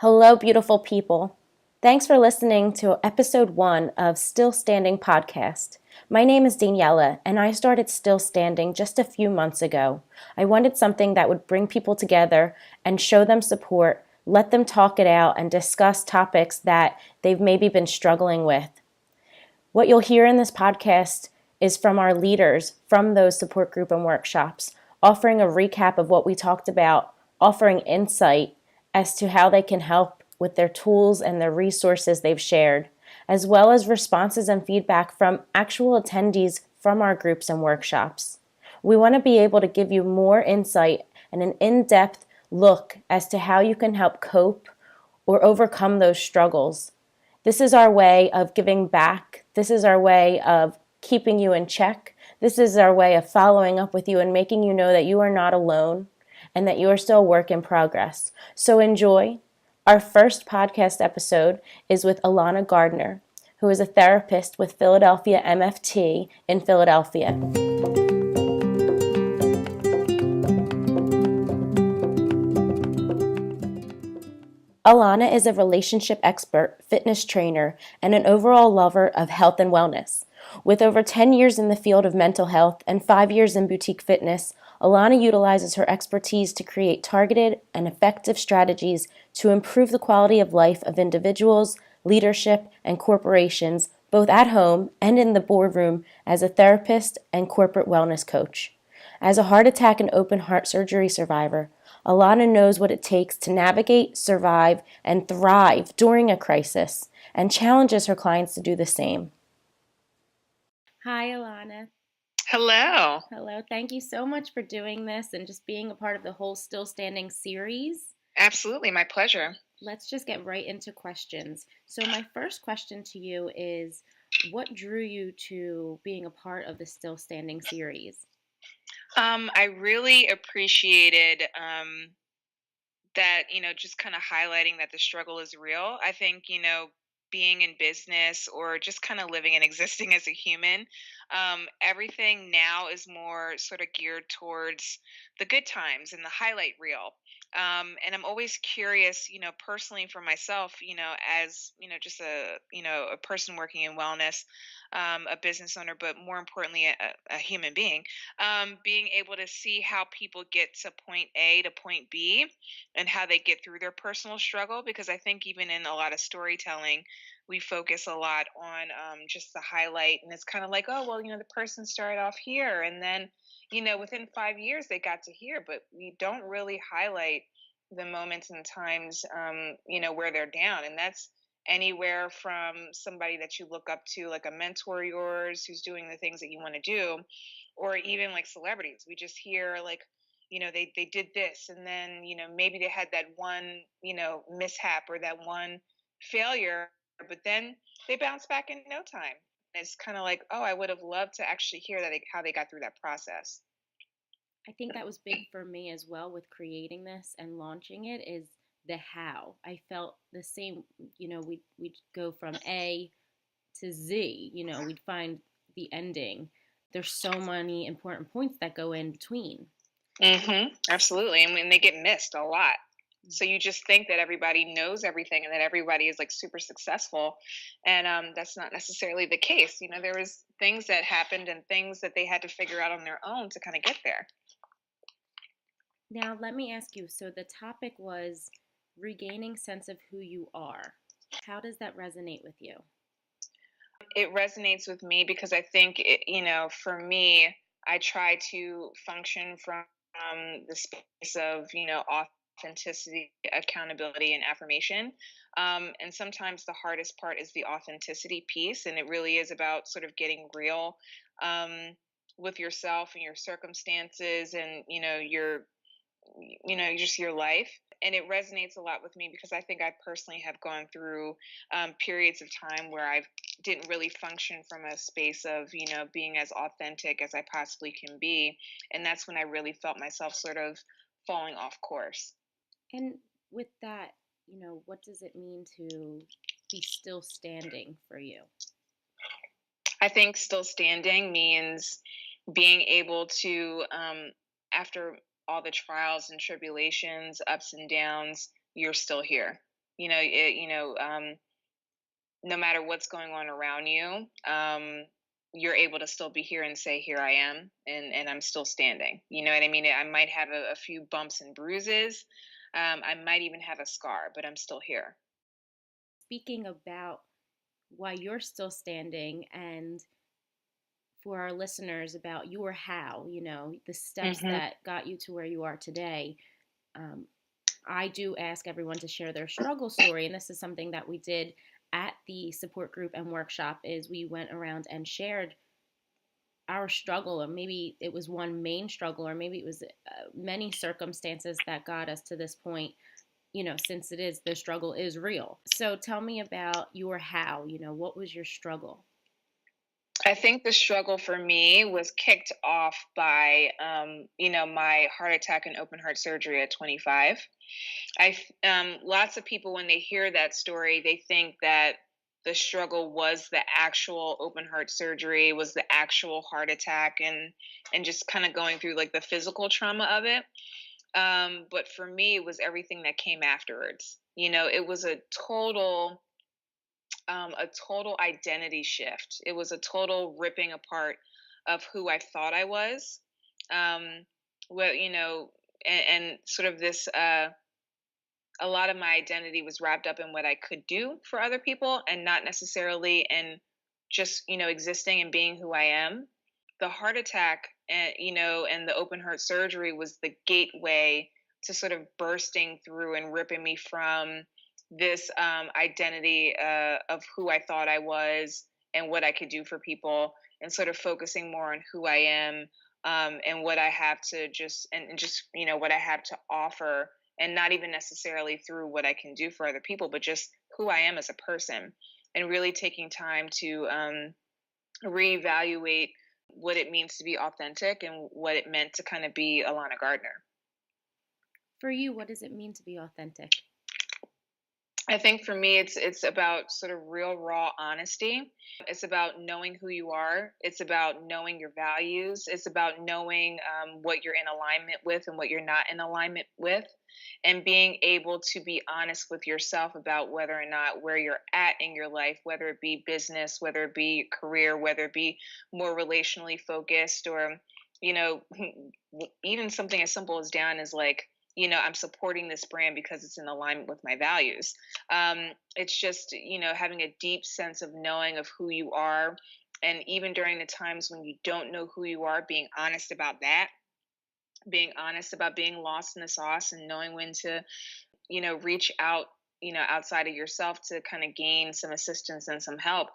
Hello, beautiful people. Thanks for listening to episode 1 of Still Standing podcast. My name is Daniela, and I started Still Standing just a few months ago. I wanted something that would bring people together and show them support, let them talk it out, and discuss topics that they've maybe been struggling with. What you'll hear in this podcast is from our leaders from those support group and workshops, offering a recap of what we talked about, offering insight as to how they can help with their tools and the resources they've shared, as well as responses and feedback from actual attendees from our groups and workshops. We want to be able to give you more insight and an in-depth look as to how you can help cope or overcome those struggles. This is our way of giving back. This is our way of keeping you in check. This is our way of following up with you and making you know that you are not alone and that you are still a work in progress. So enjoy. Our first podcast episode is with Alanna Gardner, who is a therapist with Philadelphia MFT in Philadelphia. Alanna is a relationship expert, fitness trainer, and an overall lover of health and wellness. With over 10 years in the field of mental health and 5 years in boutique fitness, Alanna utilizes her expertise to create targeted and effective strategies to improve the quality of life of individuals, leadership, and corporations, both at home and in the boardroom as a therapist and corporate wellness coach. As a heart attack and open heart surgery survivor, Alanna knows what it takes to navigate, survive, and thrive during a crisis, and challenges her clients to do the same. Hi, Alanna. Hello. Hello. Thank you so much for doing this and just being a part of the whole Still Standing series. Absolutely, my pleasure. Let's just get right into questions. So my first question to you is, what drew you to being a part of the Still Standing series? I really appreciated that, just kind of highlighting that the struggle is real. I think, being in business or just kind of living and existing as a human, everything now is more sort of geared towards the good times and the highlight reel. And I'm always curious, personally for myself, as, just a person working in wellness, a business owner, but more importantly, a human being, being able to see how people get to point A to point B and how they get through their personal struggle. Because I think even in a lot of storytelling, we focus a lot on just the highlight, and it's kind of like, oh well, the person started off here, and then within 5 years they got to here, but we don't really highlight the moments and times where they're down. And that's anywhere from somebody that you look up to, like a mentor of yours who's doing the things that you want to do, or even like celebrities. We just hear like, they did this, and then maybe they had that one mishap or that one failure, but then they bounce back in no time. It's kind of like, oh, I would have loved to actually hear that, how they got through that process. I think that was big for me as well with creating this and launching it is the how. I felt the same, we'd go from A to Z, we'd find the ending. There's so many important points that go in between. Absolutely. I mean, they get missed a lot. So you just think that everybody knows everything and that everybody is like super successful, and that's not necessarily the case. There was things that happened and things that they had to figure out on their own to kind of get there. Now, let me ask you, so the topic was regaining sense of who you are. How does that resonate with you? It resonates with me because I think for me, I try to function from the space of authenticity, accountability, and affirmation. And sometimes the hardest part is the authenticity piece, and it really is about sort of getting real um, with yourself and your circumstances, and just your life. And it resonates a lot with me because I think I personally have gone through periods of time where I didn't really function from a space of being as authentic as I possibly can be, and that's when I really felt myself sort of falling off course. And with that, what does it mean to be still standing for you? I think still standing means being able to, after all the trials and tribulations, ups and downs, you're still here. no matter what's going on around you, you're able to still be here and say, here I am, and I'm still standing. You know what I mean? I might have a few bumps and bruises. I might even have a scar, but I'm still here. Speaking about why you're still standing, and for our listeners about your how, the steps Hmm. that got you to where you are today, um, I do ask everyone to share their struggle story, and this is something that we did at the support group and workshop. Is we went around and shared our struggle, or maybe it was one main struggle, or maybe it was many circumstances that got us to this point. Since the struggle is real. So tell me about your how. What was your struggle? I think the struggle for me was kicked off by, my heart attack and open heart surgery at 25. Lots of people, when they hear that story, they think that the struggle was the actual open heart surgery, was the actual heart attack, and just kind of going through like the physical trauma of it. But for me, it was everything that came afterwards. It was a total identity shift. It was a total ripping apart of who I thought I was. Um, well, and sort of this. A lot of my identity was wrapped up in what I could do for other people, and not necessarily in just existing and being who I am. The heart attack, and the open heart surgery was the gateway to sort of bursting through and ripping me from this identity of who I thought I was and what I could do for people, and sort of focusing more on who I am, and what I have to just what I have to offer, and not even necessarily through what I can do for other people, but just who I am as a person, and really taking time to reevaluate what it means to be authentic and what it meant to kind of be Alanna Gardner. For you, what does it mean to be authentic? I think for me, it's about sort of real, raw honesty. It's about knowing who you are. It's about knowing your values. It's about knowing what you're in alignment with and what you're not in alignment with, and being able to be honest with yourself about whether or not where you're at in your life, whether it be business, whether it be career, whether it be more relationally focused, or you know, even something as simple as down is like, I'm supporting this brand because it's in alignment with my values. It's just, having a deep sense of knowing of who you are. And even during the times when you don't know who you are, being honest about that, being honest about being lost in the sauce, and knowing when to, reach out, outside of yourself to kind of gain some assistance and some help,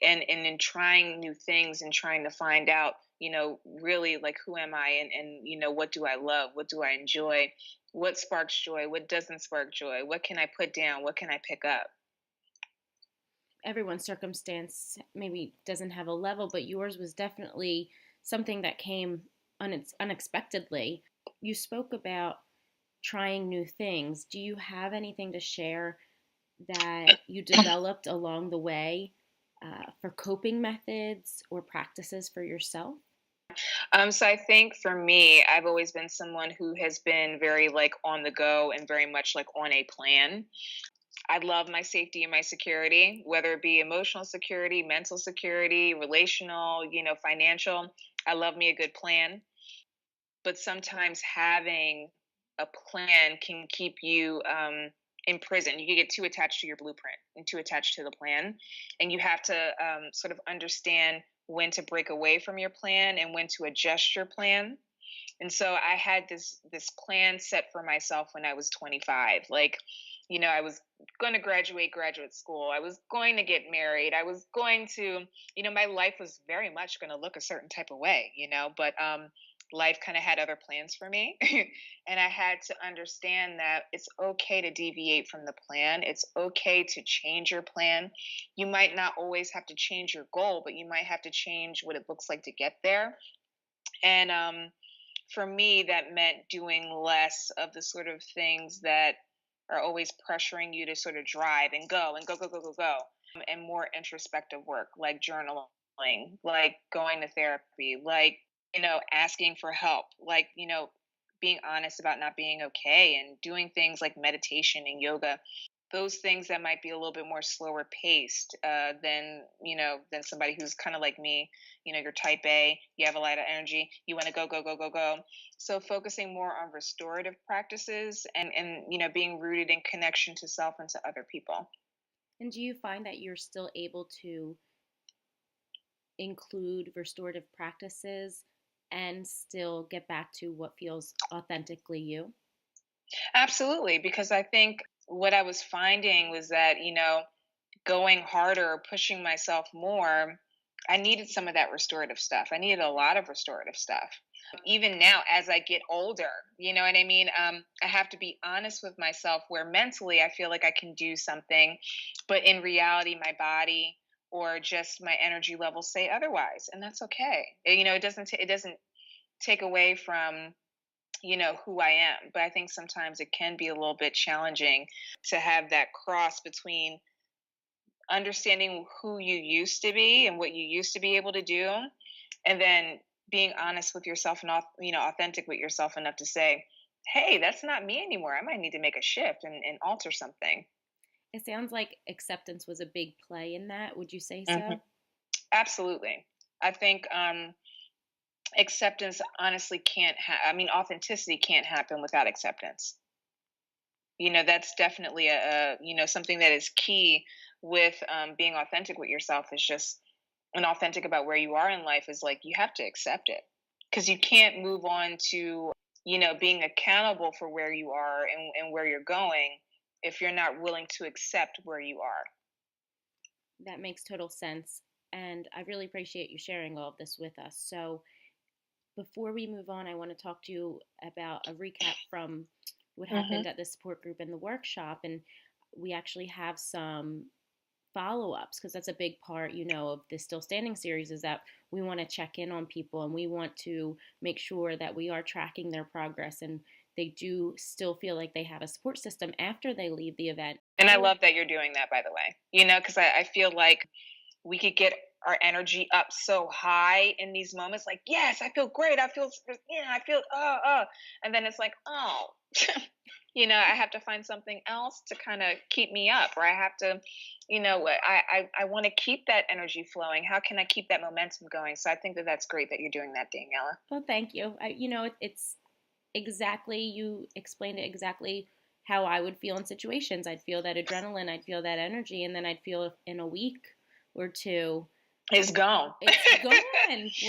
and in trying new things and trying to find out, really like, who am I, and what do I love, what do I enjoy, what sparks joy, what doesn't spark joy, what can I put down, what can I pick up. Everyone's circumstance maybe doesn't have a level, but yours was definitely something that came unexpectedly. You spoke about trying new things. Do you have anything to share that you developed along the way for coping methods or practices for yourself? So I think for me, I've always been someone who has been very like on the go and very much like on a plan. I love my safety and my security, whether it be emotional security, mental security, relational, financial. I love me a good plan. But sometimes having a plan can keep you in prison. You can get too attached to your blueprint and too attached to the plan. And you have to sort of understand when to break away from your plan and when to adjust your plan. And so I had this plan set for myself when I was 25. Like, I was going to graduate school. I was going to get married. I was going to, my life was very much going to look a certain type of way, but life kind of had other plans for me. And I had to understand that it's okay to deviate from the plan. It's okay to change your plan. You might not always have to change your goal, but you might have to change what it looks like to get there. And for me, that meant doing less of the sort of things that are always pressuring you to sort of drive and go and go, go, go, go, go, and more introspective work like journaling, like going to therapy, like, asking for help, like, being honest about not being okay, and doing things like meditation and yoga. those things that might be a little bit more slower paced than somebody who's kind of like me. You're type A, you have a lot of energy, you want to go, go, go, go, go. So focusing more on restorative practices and being rooted in connection to self and to other people. And do you find that you're still able to include restorative practices and still get back to what feels authentically you? Absolutely, because I think what I was finding was that, going harder or pushing myself more, I needed some of that restorative stuff. I needed a lot of restorative stuff. Even now, as I get older, you know what I mean? I have to be honest with myself where mentally I feel like I can do something, but in reality, my body or just my energy levels say otherwise. And that's okay. It doesn't take away from who I am. But I think sometimes it can be a little bit challenging to have that cross between understanding who you used to be and what you used to be able to do, and then being honest with yourself and authentic with yourself enough to say, hey, that's not me anymore. I might need to make a shift and alter something. It sounds like acceptance was a big play in that. Would you say Hmm. so? Absolutely. I think acceptance honestly authenticity can't happen without acceptance. That's definitely a something that is key with being authentic with yourself, is just and authentic about where you are in life, is like you have to accept it, because you can't move on to being accountable for where you are and where you're going if you're not willing to accept where you are. That makes total sense. And I really appreciate you sharing all of this with us. So, before we move on, I want to talk to you about a recap from what Hmm. happened at the support group and the workshop. And we actually have some follow ups because that's a big part, of the Still Standing series is that we want to check in on people and we want to make sure that we are tracking their progress and they do still feel like they have a support system after they leave the event. And I love that you're doing that, by the way, because I feel like we could get our energy up so high in these moments, like, yes, I feel great, I feel and then it's like, oh, I have to find something else to kind of keep me up, or I have to, I want to keep that energy flowing. How can I keep that momentum going? So I think that that's great that you're doing that, Daniela. Well, thank you. It's exactly, you explained it exactly how I would feel in situations. I'd feel that adrenaline, I'd feel that energy, and then I'd feel in a week or two, It's gone. it's gone.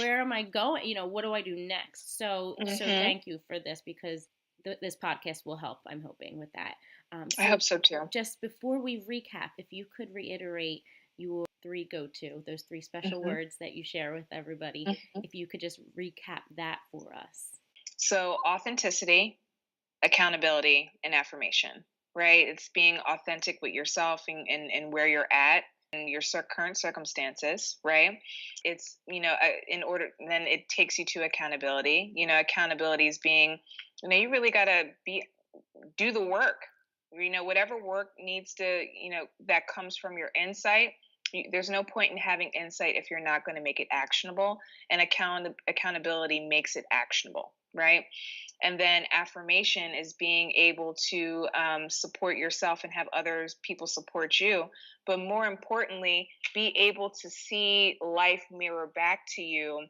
Where am I going? What do I do next? So Hmm. thank you for this because this podcast will help. I'm hoping with that. I So hope so too. just before we recap, if you could reiterate your three go-to, those three special Hmm. words that you share with everybody, Hmm. if you could just recap that for us. So authenticity, accountability, and affirmation, right? It's being authentic with yourself and where you're at and your current circumstances, right? It's, in order, then it takes you to accountability. Accountability is being, you really got to do the work. Whatever work needs to, that comes from your insight. There's no point in having insight if you're not going to make it actionable, and accountability makes it actionable, right? And then affirmation is being able to support yourself and have others people support you, but more importantly, be able to see life mirror back to you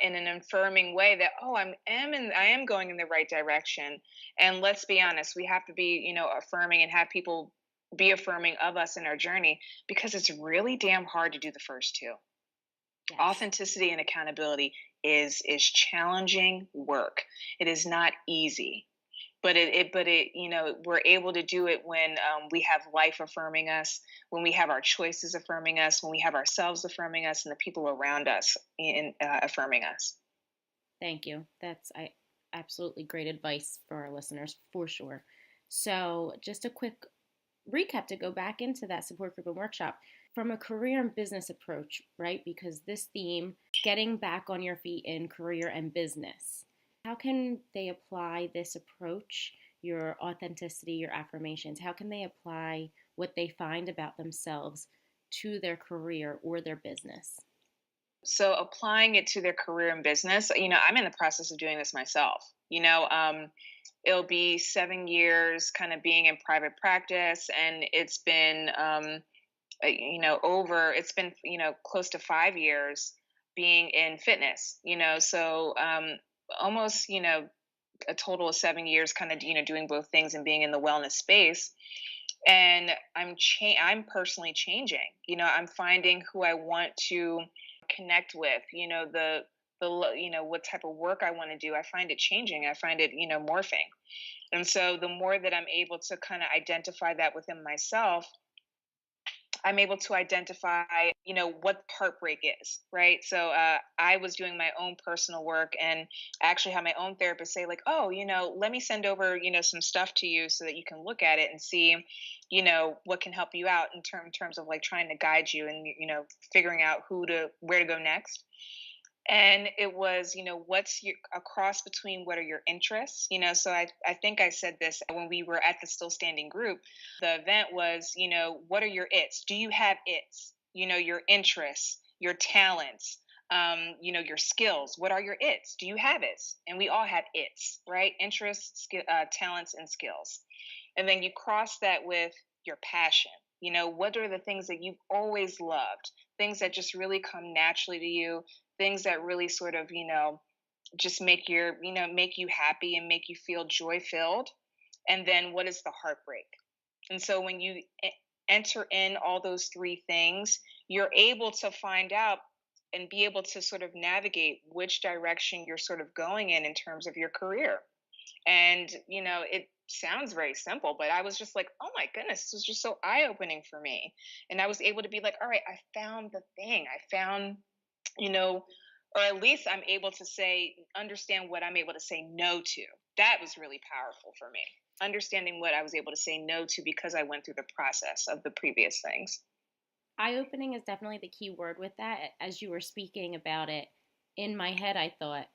in an affirming way that, oh, I am going in the right direction. And let's be honest, we have to be affirming and have people be affirming of us in our journey, because it's really damn hard to do the first two. Yes. Authenticity and accountability is challenging work. It is not easy, but we're able to do it when we have life affirming us, when we have our choices affirming us, when we have ourselves affirming us, and the people around us affirming us. Thank you. That's absolutely great advice for our listeners for sure. So, just a quick recap to go back into that support group and workshop from a career and business approach, right? Because this theme, getting back on your feet in career and business. How can they apply this approach, your authenticity, your affirmations? How can they apply what they find about themselves to their career or their business? So applying it to their career and business, I'm in the process of doing this myself. it'll be 7 years kind of being in private practice, and it's been it's been close to 5 years being in fitness. So almost a total of 7 years, kind of doing both things and being in the wellness space. And I'm personally changing. I'm finding who I want to connect with. What type of work I want to do. I find it changing. I find it morphing. And so the more that I'm able to kind of identify that within myself, I'm able to identify, what heartbreak is, right? So I was doing my own personal work, and I actually had my own therapist say, like, oh, let me send over, some stuff to you so that you can look at it and see, what can help you out in terms of like trying to guide you and, figuring out where to go next. And it was, what's a cross between what are your interests? So I think I said this when we were at the Still Standing group. The event was, what are your its? Do you have its? Your interests, your talents, your skills. What are your its? Do you have its? And we all have its, right? Interests, talents, and skills. And then you cross that with your passion. What are the things that you've always loved? Things that just really come naturally to you, things that really sort of, just make you happy and make you feel joy filled. And then what is the heartbreak? And so when you enter in all those three things, you're able to find out and be able to sort of navigate which direction you're sort of going in terms of your career. And, it sounds very simple, but I was just like, oh my goodness, this was just so eye opening for me. And I was able to be like, all right, I found the thing. I found, you know, or at least I'm able to understand what I'm able to say no to. That was really powerful for me. Understanding what I was able to say no to because I went through the process of the previous things. Eye opening is definitely the key word with that. As you were speaking about it, in my head, I thought,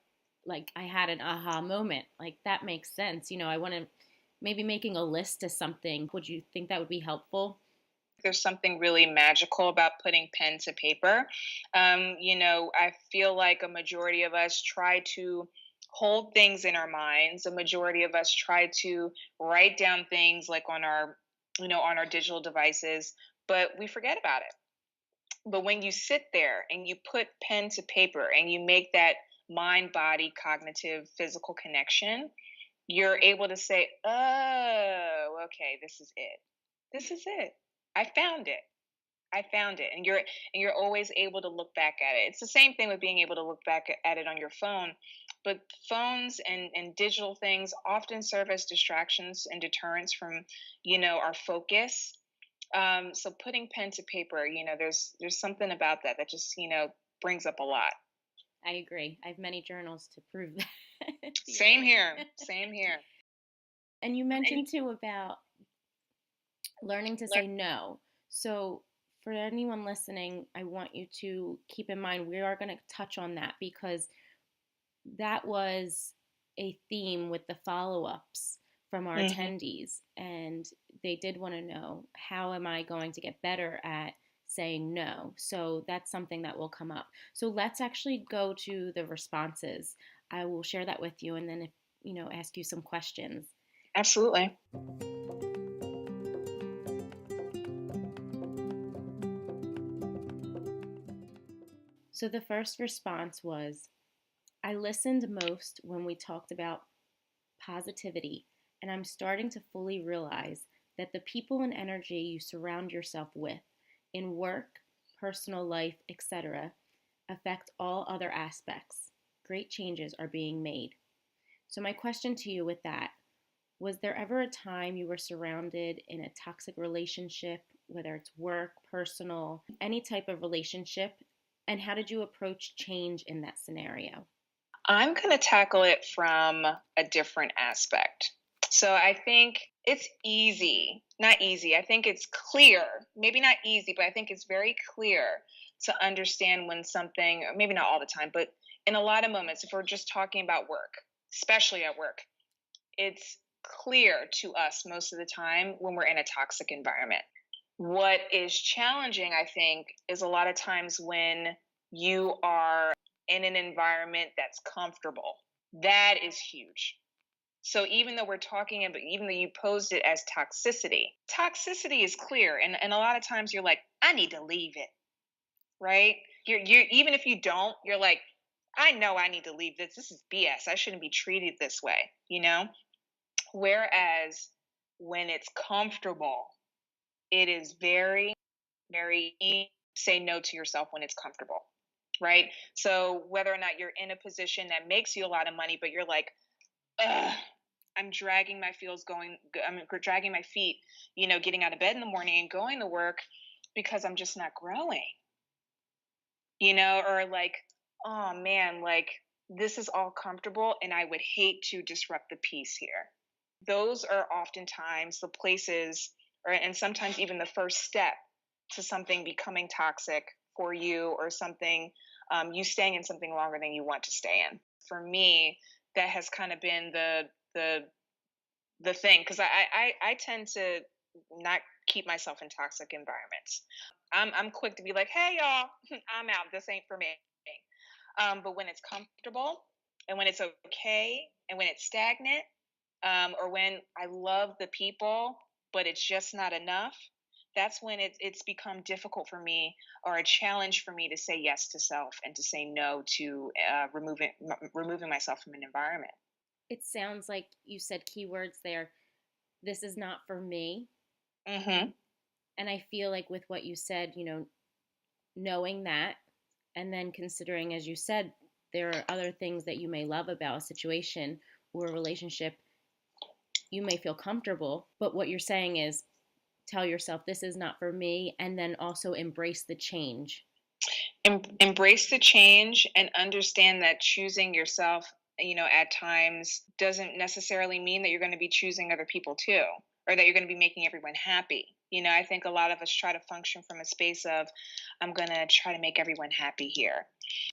like, I had an aha moment. Like, that makes sense. I want to maybe making a list of something. Would you think that would be helpful? There's something really magical about putting pen to paper. I feel like a majority of us try to hold things in our minds. A majority of us try to write down things like on our digital devices, but we forget about it. But when you sit there and you put pen to paper and you make that mind body cognitive physical connection, you're able to say, oh, okay, this is it. This is it. I found it. I found it. And you're always able to look back at it. It's the same thing with being able to look back at it on your phone. But phones and digital things often serve as distractions and deterrents from, our focus. So putting pen to paper, there's something about that just, brings up a lot. I agree. I have many journals to prove that. Same here. Same here. And you mentioned too about learning to say no. So, for anyone listening, I want you to keep in mind we are going to touch on that because that was a theme with the follow ups from our attendees. And they did want to know, how am I going to get better at saying no? So that's something that will come up. So let's actually go to the responses. I will share that with you and then, ask you some questions. Absolutely. So the first response was, I listened most when we talked about positivity, and I'm starting to fully realize that the people and energy you surround yourself with in work, personal life, etc., affect all other aspects. Great changes are being made. So, my question to you with that, was there ever a time you were surrounded in a toxic relationship, whether it's work, personal, any type of relationship, and how did you approach change in that scenario? I'm going to tackle it from a different aspect. So I think it's easy, not easy. I think it's clear, maybe not easy, but I think it's very clear to understand when something, maybe not all the time, but in a lot of moments, if we're just talking about work, especially at work, it's clear to us most of the time when we're in a toxic environment. What is challenging, I think, is a lot of times when you are in an environment that's comfortable. That is huge. So even though we're talking about, even though you posed it as toxicity is clear. And a lot of times you're like, I need to leave it, right? You're even if you don't, you're like, I know I need to leave this. This is BS. I shouldn't be treated this way, you know? Whereas when it's comfortable, it is very, very easy to say no to yourself when it's comfortable, right? So whether or not you're in a position that makes you a lot of money, but you're like, ugh, I'm dragging my I'm dragging my feet, getting out of bed in the morning and going to work because I'm just not growing, or like, oh man, like this is all comfortable and I would hate to disrupt the peace here. Those are oftentimes the places, and sometimes even the first step to something becoming toxic for you, or something, you staying in something longer than you want to stay in. For me, that has kind of been the thing, because I tend to not keep myself in toxic environments. I'm quick to be like, hey y'all, I'm out. This ain't for me. But when it's comfortable, and when it's okay, and when it's stagnant, or when I love the people, but it's just not enough, that's when it's become difficult for me, or a challenge for me, to say yes to self and to say no to removing myself from an environment. It sounds like you said keywords there. This is not for me. Mm-hmm. And I feel like with what you said, knowing that, and then considering, as you said, there are other things that you may love about a situation or a relationship, you may feel comfortable, but what you're saying is tell yourself this is not for me, and then also embrace the change. Embrace the change and understand that choosing yourself, at times, doesn't necessarily mean that you're going to be choosing other people too, or that you're going to be making everyone happy. I think a lot of us try to function from a space of, I'm going to try to make everyone happy here.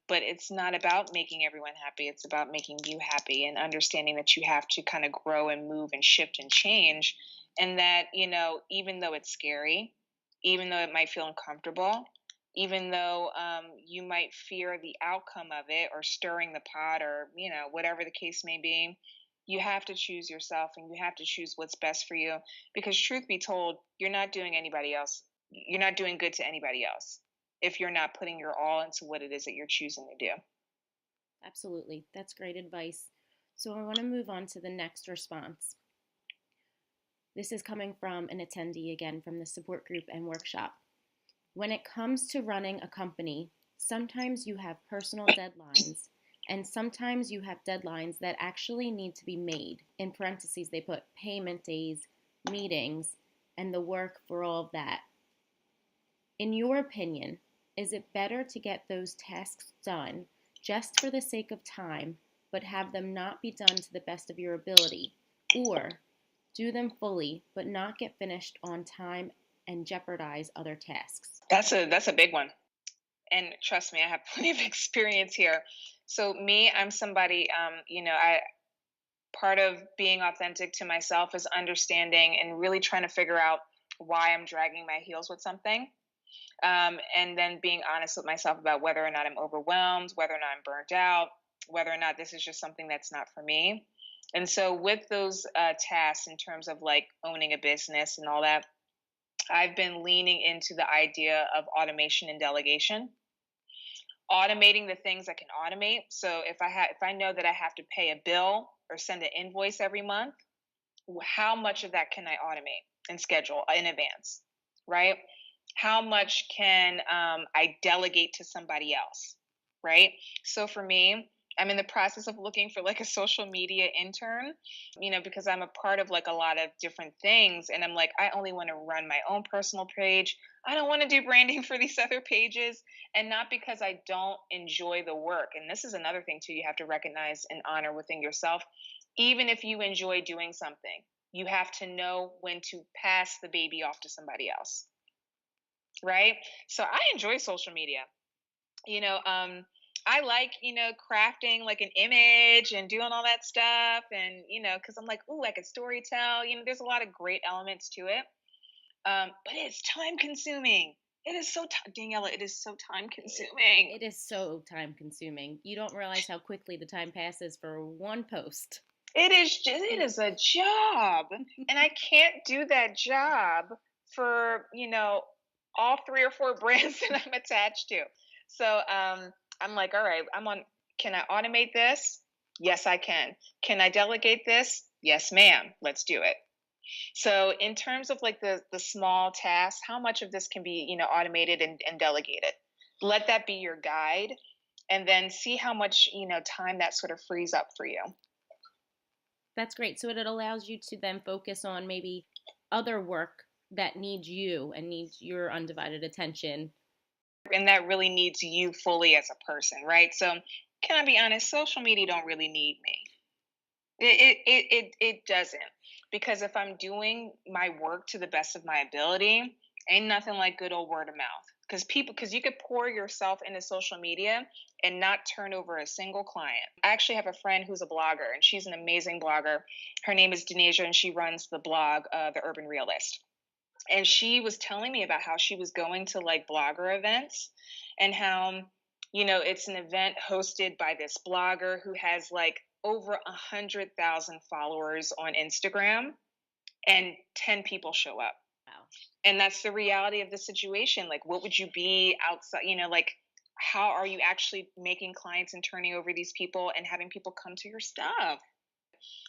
But it's not about making everyone happy. It's about making you happy, and understanding that you have to kind of grow and move and shift and change. And that, even though it's scary, even though it might feel uncomfortable, even though you might fear the outcome of it, or stirring the pot, or whatever the case may be, you have to choose yourself, and you have to choose what's best for you. Because truth be told, you're not doing good to anybody else if you're not putting your all into what it is that you're choosing to do. Absolutely. That's great advice. So I want to move on to the next response. This is coming from an attendee, again from the support group and workshop. When it comes to running a company, sometimes you have personal deadlines, and sometimes you have deadlines that actually need to be made. In parentheses, they put payment days, meetings, and the work for all of that. In your opinion, is it better to get those tasks done just for the sake of time, but have them not be done to the best of your ability, or do them fully, but not get finished on time and jeopardize other tasks? That's a big one. And trust me, I have plenty of experience here. So me, I'm somebody, I part of being authentic to myself is understanding and really trying to figure out why I'm dragging my heels with something. And then being honest with myself about whether or not I'm overwhelmed, whether or not I'm burnt out, whether or not this is just something that's not for me. And so, with those tasks, in terms of like owning a business and all that, I've been leaning into the idea of automation and delegation. Automating the things I can automate. So if I know that I have to pay a bill or send an invoice every month, how much of that can I automate and schedule in advance, right? How much can I delegate to somebody else, right? So for me, I'm in the process of looking for like a social media intern, because I'm a part of like a lot of different things. And I'm like, I only want to run my own personal page. I don't want to do branding for these other pages. And not because I don't enjoy the work. And this is another thing too, you have to recognize and honor within yourself. Even if you enjoy doing something, you have to know when to pass the baby off to somebody else, right? So I enjoy social media. You know, I like, crafting like an image and doing all that stuff. And, because I'm like, ooh, I could story tell. There's a lot of great elements to it. But it's time consuming. It is so, Daniela, it is so time consuming. It is so time consuming. You don't realize how quickly the time passes for one post. It is a job, and I can't do that job for, all 3 or 4 brands that I'm attached to. So, I'm like, "All right, can I automate this? Yes, I can. Can I delegate this? Yes, ma'am. Let's do it." So, in terms of like the small tasks, how much of this can be, automated and delegated? Let that be your guide, and then see how much, time that sort of frees up for you. That's great. So it allows you to then focus on maybe other work that needs you and needs your undivided attention. And that really needs you fully as a person, right? So, can I be honest? Social media don't really need me. It doesn't, because if I'm doing my work to the best of my ability, ain't nothing like good old word of mouth. Because you could pour yourself into social media and not turn over a single client. I actually have a friend who's a blogger, and she's an amazing blogger. Her name is Denasia, and she runs the blog, The Urban Realist. And she was telling me about how she was going to like blogger events, and how, it's an event hosted by this blogger who has like over 100,000 followers on Instagram, and 10 people show up. Wow. And that's the reality of the situation. Like, what would you be outside, like, how are you actually making clients and turning over these people and having people come to your stuff?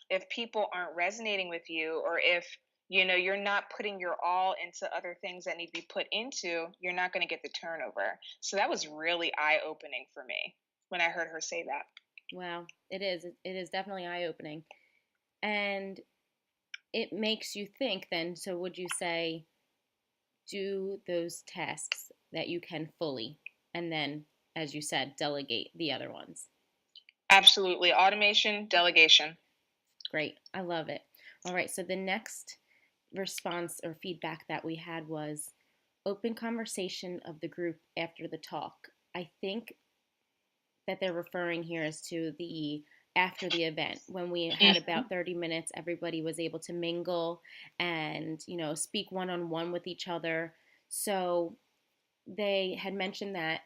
If people aren't resonating with you, or if you're not putting your all into other things that need to be put into, you're not going to get the turnover. So that was really eye opening for me when I heard her say that. Wow. It is. It is definitely eye opening. And it makes you think then. So would you say do those tasks that you can fully and then, as you said, delegate the other ones? Absolutely. Automation, delegation. Great. I love it. All right. So the next response or feedback that we had was open conversation of the group after the talk. I think that they're referring here is to the after the event when we had Mhm. about 30 minutes, everybody was able to mingle and speak one on one with each other. So they had mentioned that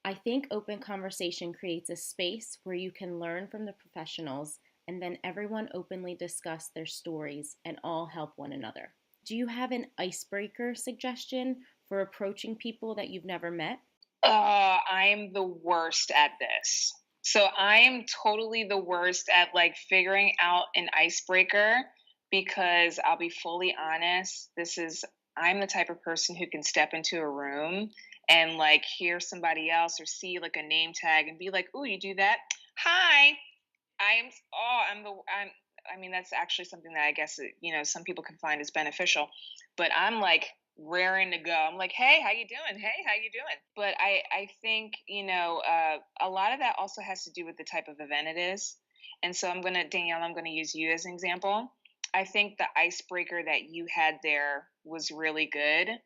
I think open conversation creates a space where you can learn from the professionals and then everyone openly discuss their stories and all help one another. Do you have an icebreaker suggestion for approaching people that you've never met? I'm the worst at this. So I am totally the worst at like figuring out an icebreaker, because I'll be fully honest, I'm the type of person who can step into a room and like hear somebody else or see like a name tag and be like, "Ooh, you do that? Hi." I mean, that's actually something that I guess, some people can find as beneficial, but I'm like raring to go. I'm like, "Hey, how you doing? Hey, how you doing?" But I think, a lot of that also has to do with the type of event it is. And so Danielle, I'm gonna use you as an example. I think the icebreaker that you had there was really good,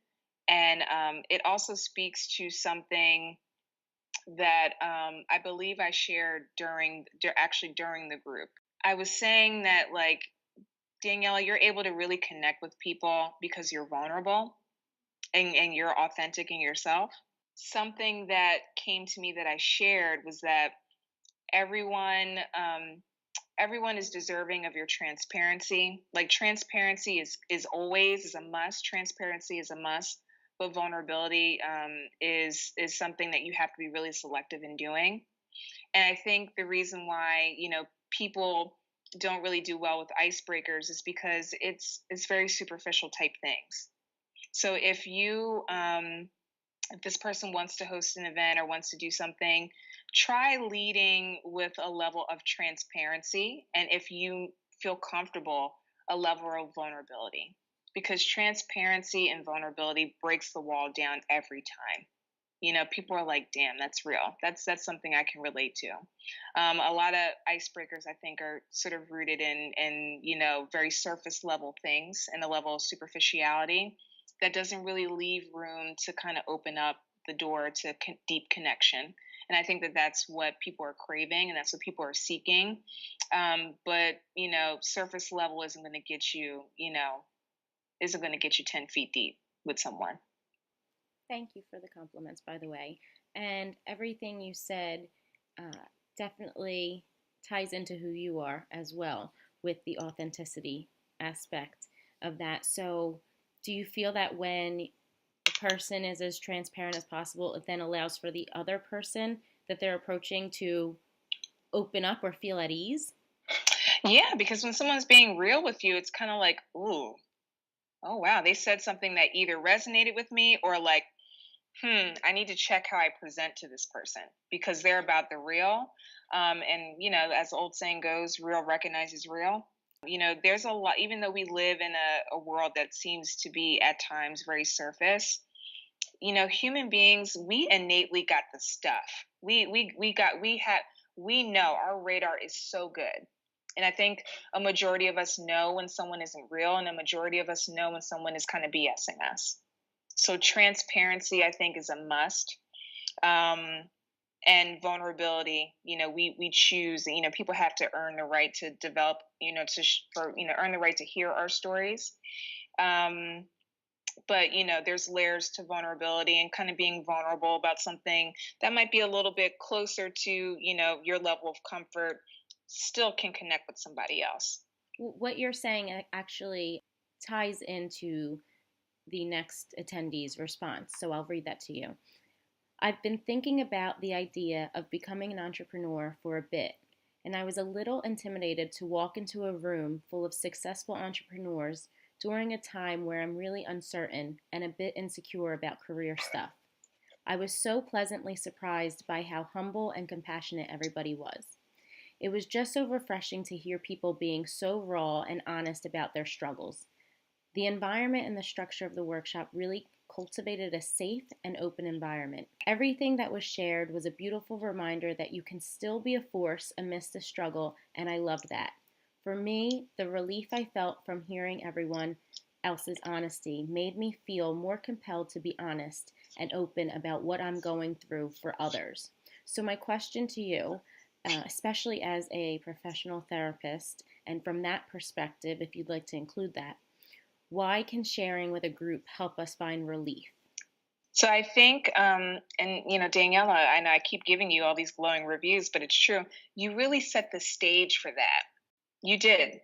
and it also speaks to something that I believe I shared actually during the group. I was saying that, like, Daniela, you're able to really connect with people because you're vulnerable, and you're authentic in yourself. Something that came to me that I shared was that everyone everyone is deserving of your transparency. Like, transparency is a must. Transparency is a must, but vulnerability is something that you have to be really selective in doing. And I think the reason why, people don't really do well with icebreakers is because it's very superficial type things. So if this person wants to host an event or wants to do something, try leading with a level of transparency, and if you feel comfortable, a level of vulnerability, because transparency and vulnerability breaks the wall down every time. People are like, "Damn, that's real." That's something I can relate to. A lot of icebreakers, I think, are sort of rooted in very surface level things and a level of superficiality that doesn't really leave room to kind of open up the door to deep connection. And I think that that's what people are craving, and that's what people are seeking. But surface level isn't going to get you, isn't going to get you 10 feet deep with someone. Thank you for the compliments, by the way. And everything you said definitely ties into who you are as well. with the authenticity aspect of that. So, do you feel that when a person is as transparent as possible, it then allows for the other person that they're approaching to open up or feel at ease? Yeah, because when someone's being real with you, it's kind of like, ooh, oh wow, they said something that either resonated with me or like, I need to check how I present to this person because they're about the real. And, as the old saying goes, real recognizes real. There's a lot, even though we live in a world that seems to be at times very surface, human beings, we innately got the stuff. We know our radar is so good. And I think a majority of us know when someone isn't real, and a majority of us know when someone is kind of BSing us. So transparency, I think, is a must. Um, and vulnerability, we choose. People have to earn the right to develop. Earn the right to hear our stories. Um, but there's layers to vulnerability, and kind of being vulnerable about something that might be a little bit closer to your level of comfort still can connect with somebody else. What you're saying actually ties into the next attendee's response. So I'll read that to you. I've been thinking about the idea of becoming an entrepreneur for a bit, and I was a little intimidated to walk into a room full of successful entrepreneurs during a time where I'm really uncertain and a bit insecure about career stuff. I was so pleasantly surprised by how humble and compassionate everybody was. It was just so refreshing to hear people being so raw and honest about their struggles. The environment and the structure of the workshop really cultivated a safe and open environment. Everything that was shared was a beautiful reminder that you can still be a force amidst the struggle, and I loved that. For me, the relief I felt from hearing everyone else's honesty made me feel more compelled to be honest and open about what I'm going through for others. So, my question to you, especially as a professional therapist, and from that perspective, if you'd like to include that, why can sharing with a group help us find relief? So I think, and Daniela, I know I keep giving you all these glowing reviews, but it's true. You really set the stage for that. You did.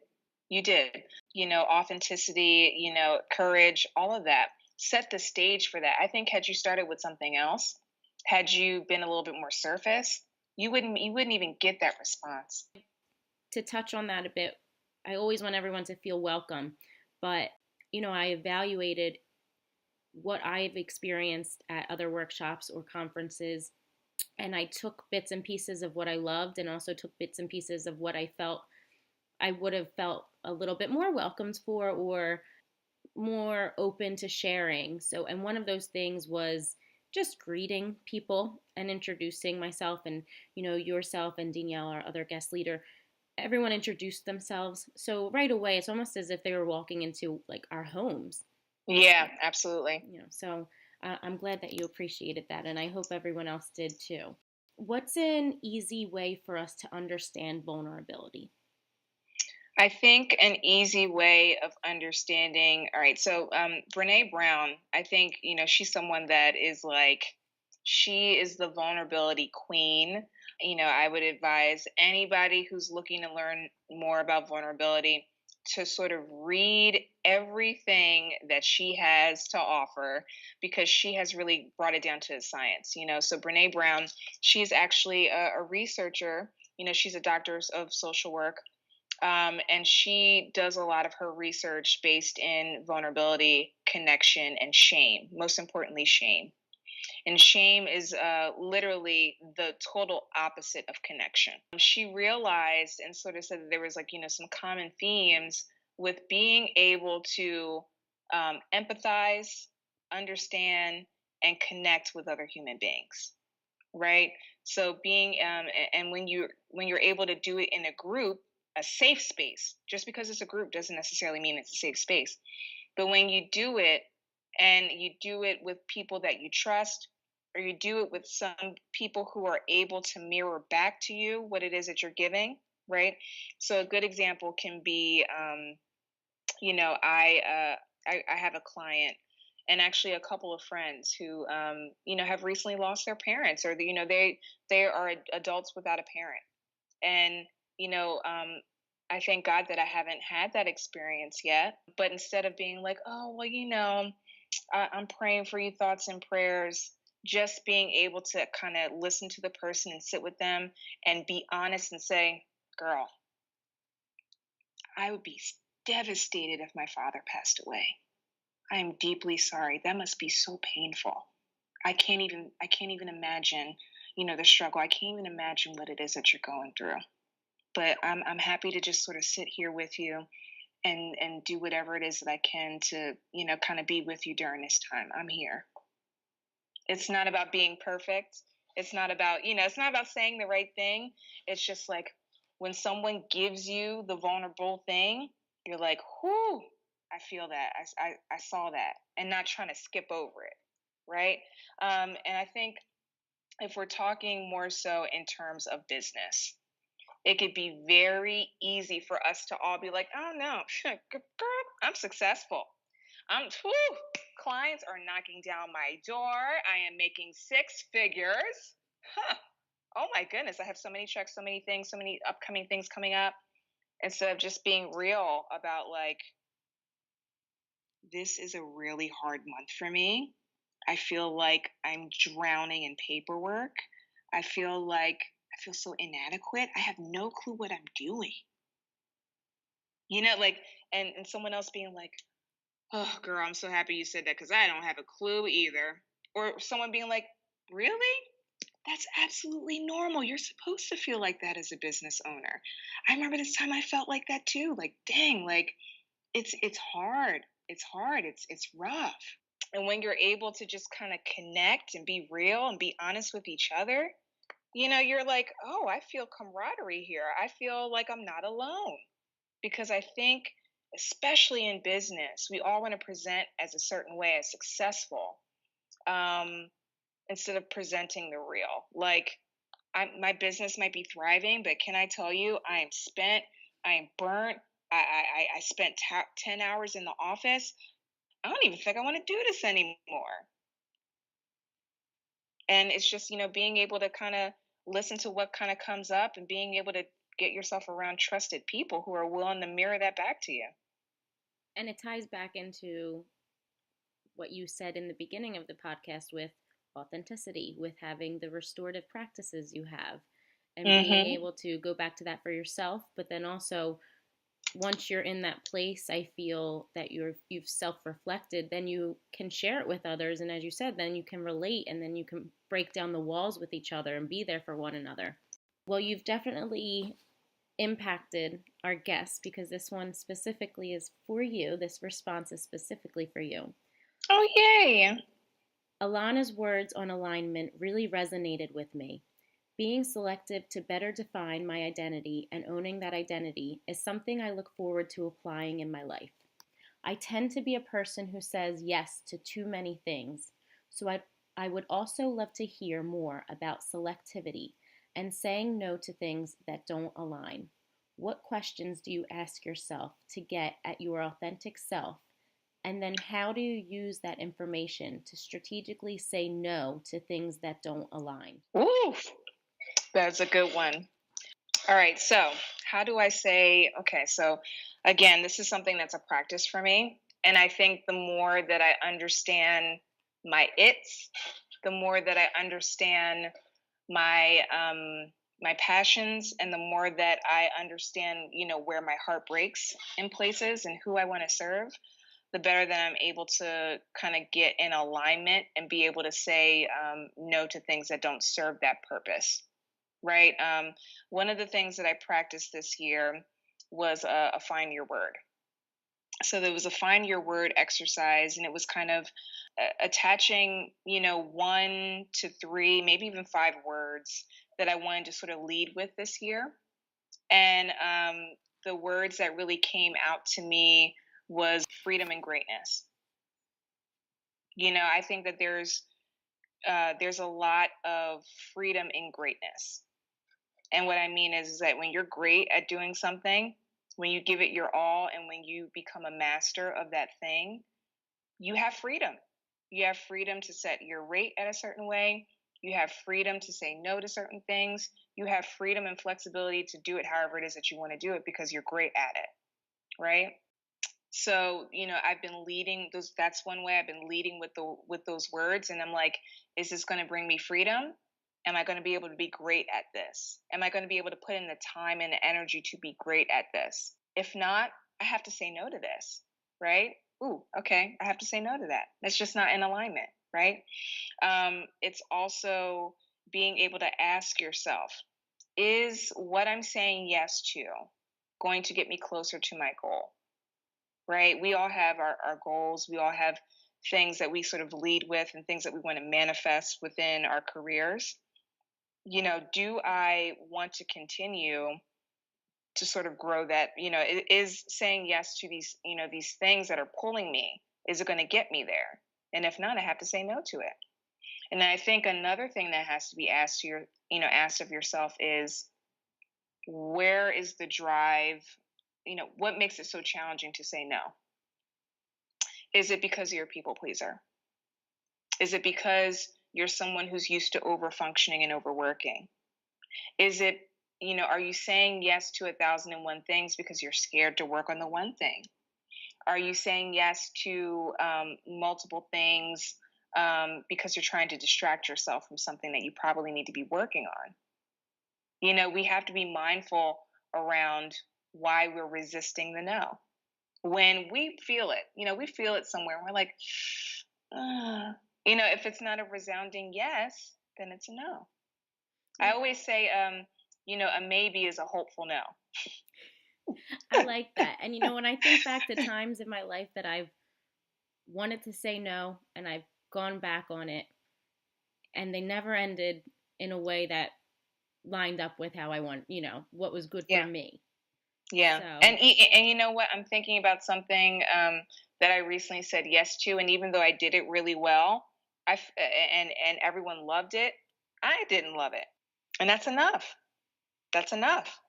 You did. Authenticity, courage, all of that. Set the stage for that. I think had you started with something else, had you been a little bit more surface, you wouldn't even get that response. To touch on that a bit, I always want everyone to feel welcome, but I evaluated what I've experienced at other workshops or conferences, and I took bits and pieces of what I loved and also took bits and pieces of what I felt I would have felt a little bit more welcomed for or more open to sharing. So, and one of those things was just greeting people and introducing myself and, yourself and Danielle, our other guest leader. Everyone introduced themselves. So right away, it's almost as if they were walking into like our homes. Yeah, absolutely. So I'm glad that you appreciated that, and I hope everyone else did too. What's an easy way for us to understand vulnerability? I think an easy way of understanding. All right, so Brene Brown, I think she's someone that is like she is the vulnerability queen. I would advise anybody who's looking to learn more about vulnerability to sort of read everything that she has to offer because she has really brought it down to science. So Brene Brown, she's actually a researcher. She's a doctor of social work, and she does a lot of her research based in vulnerability, connection, and shame. Most importantly, shame. And shame is literally the total opposite of connection. She realized and sort of said that there was some common themes with being able to empathize, understand, and connect with other human beings. Right. So and when you're able to do it in a group, a safe space, just because it's a group doesn't necessarily mean it's a safe space. But when you do it and you do it with people that you trust, or you do it with some people who are able to mirror back to you what it is that you're giving, right? So a good example can be, I have a client and actually a couple of friends who, have recently lost their parents, or they are adults without a parent, and you know, um, I thank God that I haven't had that experience yet. But instead of being like, oh, well, I'm praying for you, thoughts and prayers, just being able to kind of listen to the person and sit with them and be honest and say, girl, I would be devastated if my father passed away. I am deeply sorry. That must be so painful. I can't even imagine, the struggle. I can't even imagine what it is that you're going through. But I'm happy to just sort of sit here with you and do whatever it is that I can to, kind of be with you during this time. I'm here. It's not about being perfect. It's not about saying the right thing. It's just like when someone gives you the vulnerable thing, you're like, whoo, I feel that. I saw that, and not trying to skip over it. Right. And I think if we're talking more so in terms of business, it could be very easy for us to all be like, oh no, girl, I'm successful. Whew, clients are knocking down my door. I am making six figures. Huh. Oh my goodness, I have so many checks, so many things, so many upcoming things coming up. Instead of just being real about like, this is a really hard month for me. I feel like I'm drowning in paperwork. I feel so inadequate. I have no clue what I'm doing. Like, and someone else being like, oh, girl, I'm so happy you said that because I don't have a clue either. Or someone being like, really? That's absolutely normal. You're supposed to feel like that as a business owner. I remember this time I felt like that too. Like, dang, like it's hard. It's hard. It's rough. And when you're able to just kind of connect and be real and be honest with each other, you're like, oh, I feel camaraderie here. I feel like I'm not alone. Because I think, especially in business, we all want to present as a certain way as successful, instead of presenting the real. Like, my business might be thriving, but can I tell you, I am spent, I am burnt. I spent 10 hours in the office. I don't even think I want to do this anymore. And it's just, being able to kind of listen to what kind of comes up and being able to get yourself around trusted people who are willing to mirror that back to you. And it ties back into what you said in the beginning of the podcast with authenticity, with having the restorative practices you have, and being Mm-hmm. able to go back to that for yourself, but then also once you're in that place, I feel that you've self-reflected, then you can share it with others, and as you said, then you can relate, and then you can break down the walls with each other and be there for one another. Well, you've definitely impacted our guests because this one specifically is for you. This response is specifically for you. Oh, yay. Alanna's words on alignment really resonated with me. Being selective to better define my identity and owning that identity is something I look forward to applying in my life. I tend to be a person who says yes to too many things, so I would also love to hear more about selectivity and saying no to things that don't align. What questions do you ask yourself to get at your authentic self? And then how do you use that information to strategically say no to things that don't align? Ooh, that's a good one. All right. So, how do I say, okay, so again, this is something that's a practice for me. And I think the more that I understand my its, the more that I understand my passions, and the more that I understand, where my heart breaks in places and who I want to serve, the better that I'm able to kind of get in alignment and be able to say no to things that don't serve that purpose. Right. One of the things that I practiced this year was a find your word. So there was a find your word exercise, and it was kind of attaching, 1 to 3, maybe even 5 words that I wanted to sort of lead with this year. And the words that really came out to me was freedom and greatness. I think that there's a lot of freedom in greatness. And what I mean is that when you're great at doing something, when you give it your all, and when you become a master of that thing, you have freedom. You have freedom to set your rate at a certain way. You have freedom to say no to certain things. You have freedom and flexibility to do it however it is that you want to do it because you're great at it, right? So, I've been leading those that's one way I've been leading with those words, and I'm like, is this going to bring me freedom? Am I going to be able to be great at this? Am I going to be able to put in the time and the energy to be great at this? If not, I have to say no to this, right? Ooh, okay, I have to say no to that. That's just not in alignment, right? It's also being able to ask yourself, is what I'm saying yes to going to get me closer to my goal? Right? We all have our goals. We all have things that we sort of lead with and things that we want to manifest within our careers. Do I want to continue to sort of grow that? Is saying yes to these things that are pulling me, is it going to get me there? And if not, I have to say no to it. And I think another thing that has to be asked of yourself is, where is the drive? What makes it so challenging to say no? Is it because you're a people pleaser? Is it because you're someone who's used to over functioning and overworking? Is it, are you saying yes to 1,001 things because you're scared to work on the one thing? Are you saying yes to multiple things because you're trying to distract yourself from something that you probably need to be working on? We have to be mindful around why we're resisting the no. When we feel it, we feel it somewhere. And we're like, uh, if it's not a resounding yes, then it's a no. I always say, a maybe is a hopeful no. I like that. And when I think back to times in my life that I've wanted to say no and I've gone back on it, and they never ended in a way that lined up with how I want, what was good for Yeah, me. yeah. So, And you know what? I'm thinking about something that I recently said yes to, and even though I did it really well, and everyone loved it, I didn't love it, and that's enough. That's enough.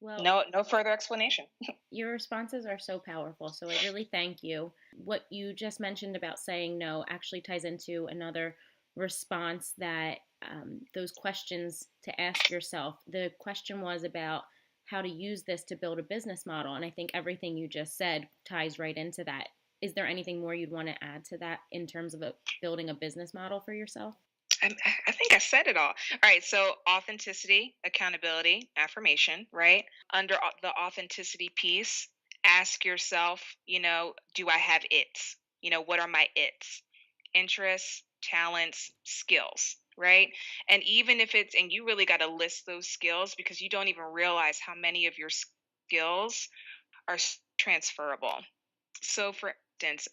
well, No further explanation. your responses are so powerful. So I really thank you. What you just mentioned about saying no actually ties into another response that those questions to ask yourself. The question was about how to use this to build a business model. And I think everything you just said ties right into that. Is there anything more you'd want to add to that in terms of building a business model for yourself? I think I said it all. All right. So authenticity, accountability, affirmation, right? Under the authenticity piece, ask yourself, do I have its? What are my its? Interests, talents, skills, right? And even if and you really got to list those skills because you don't even realize how many of your skills are transferable. So for instance,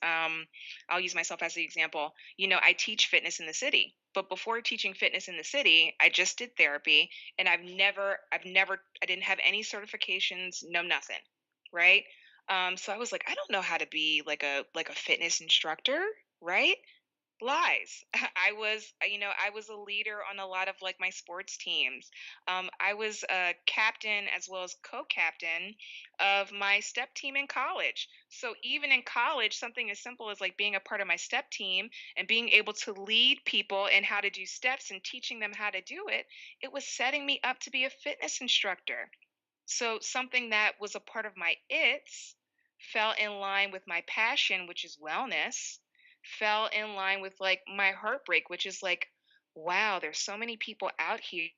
I'll use myself as the example. I teach fitness in the city, but before teaching fitness in the city, I just did therapy, and I didn't have any certifications, no nothing, right? So I was like, I don't know how to be like a fitness instructor, right? Lies. I was a leader on a lot of like my sports teams. I was a captain as well as co-captain of my step team in college. So even in college, something as simple as like being a part of my step team and being able to lead people in how to do steps and teaching them how to do it, it was setting me up to be a fitness instructor. So something that was a part of my its fell in line with my passion, which is wellness, fell in line with like my heartbreak, which is like, wow, there's so many people out here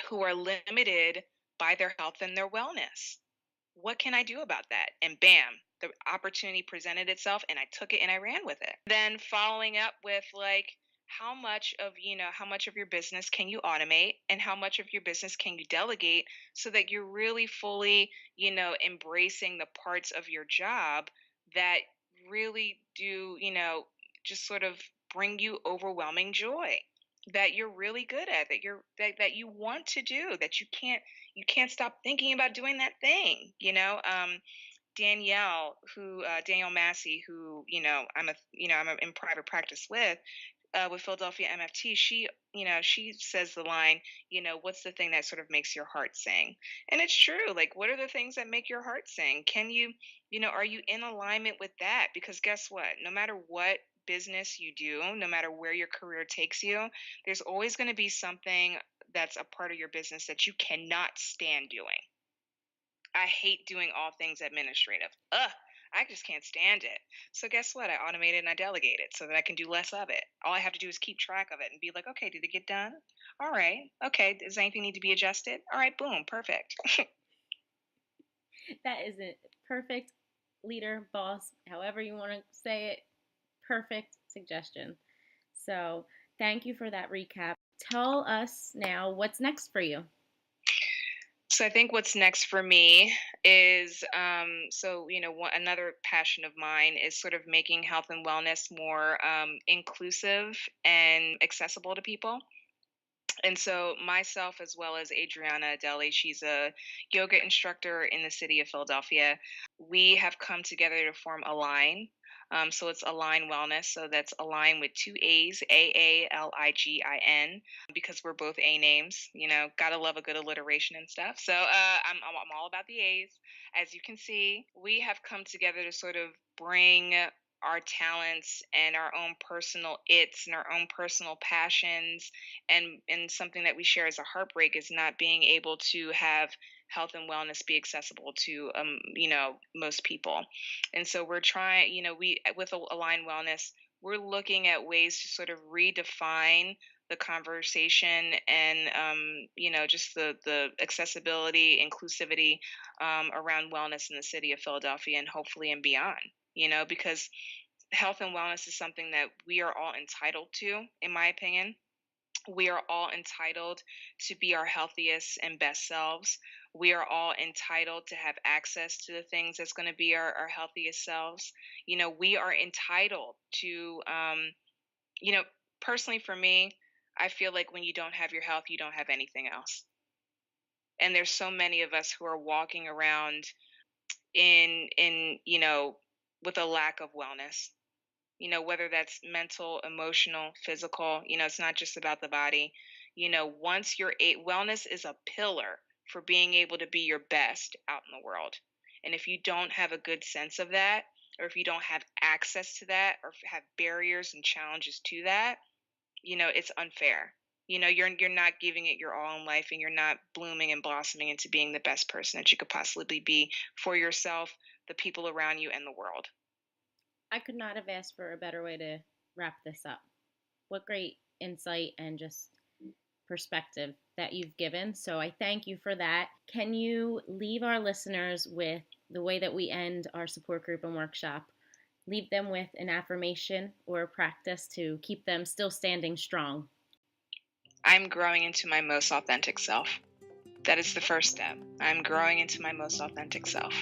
who are limited by their health and their wellness. What can I do about that? And bam, the opportunity presented itself and I took it and I ran with it. Then following up with like, how much of your business can you automate and how much of your business can you delegate so that you're really fully, embracing the parts of your job that really do, just sort of bring you overwhelming joy, that you're really good at, that you want to do, that you can't stop thinking about doing that thing. Danielle Massey, who I'm in private practice with Philadelphia MFT. She says the line, what's the thing that sort of makes your heart sing? And it's true. Like, what are the things that make your heart sing? Can you, are you in alignment with that? Because guess what? No matter what business you do, no matter where your career takes you, there's always going to be something that's a part of your business that you cannot stand doing. I hate doing all things administrative. Ugh, I just can't stand it. So guess what? I automated and I delegated so that I can do less of it. All I have to do is keep track of it and be like, okay, did it get done? All right. Okay. Does anything need to be adjusted? All right. Boom. Perfect. That is a perfect leader, boss, however you want to say it. Perfect suggestion. So, thank you for that recap. Tell us now what's next for you. So I think what's next for me is another passion of mine is sort of making health and wellness more inclusive and accessible to people. And so myself, as well as Adriana Deli, she's a yoga instructor in the city of Philadelphia, we have come together to form Align. So it's Align Wellness. So that's Align with two A's, Aligin, because we're both A names. You know, gotta love a good alliteration and stuff. So I'm all about the A's. As you can see, we have come together to sort of bring our talents and our own personal its and our own personal passions, and something that we share as a heartbreak is not being able to have health and wellness be accessible to most people. And so we're trying, we with Align Wellness, we're looking at ways to sort of redefine the conversation and just the accessibility, inclusivity around wellness in the city of Philadelphia and hopefully and beyond. Because health and wellness is something that we are all entitled to, in my opinion. We are all entitled to be our healthiest and best selves. We are all entitled to have access to the things that's going to be our healthiest selves. We are entitled to, you know, personally for me, I feel like when you don't have your health, you don't have anything else. And there's so many of us who are walking around in with a lack of wellness, whether that's mental, emotional, physical. It's not just about the body. Once wellness is a pillar for being able to be your best out in the world. And if you don't have a good sense of that, or if you don't have access to that, or have barriers and challenges to that, it's unfair. You're not giving it your all in life, and you're not blooming and blossoming into being the best person that you could possibly be for yourself, the people around you, and the world. I could not have asked for a better way to wrap this up. What great insight and just perspective that you've given. So I thank you for that. Can you leave our listeners with the way that we end our support group and workshop? Leave them with an affirmation or a practice to keep them still standing strong. I'm growing into my most authentic self. That is the first step. I'm growing into my most authentic self.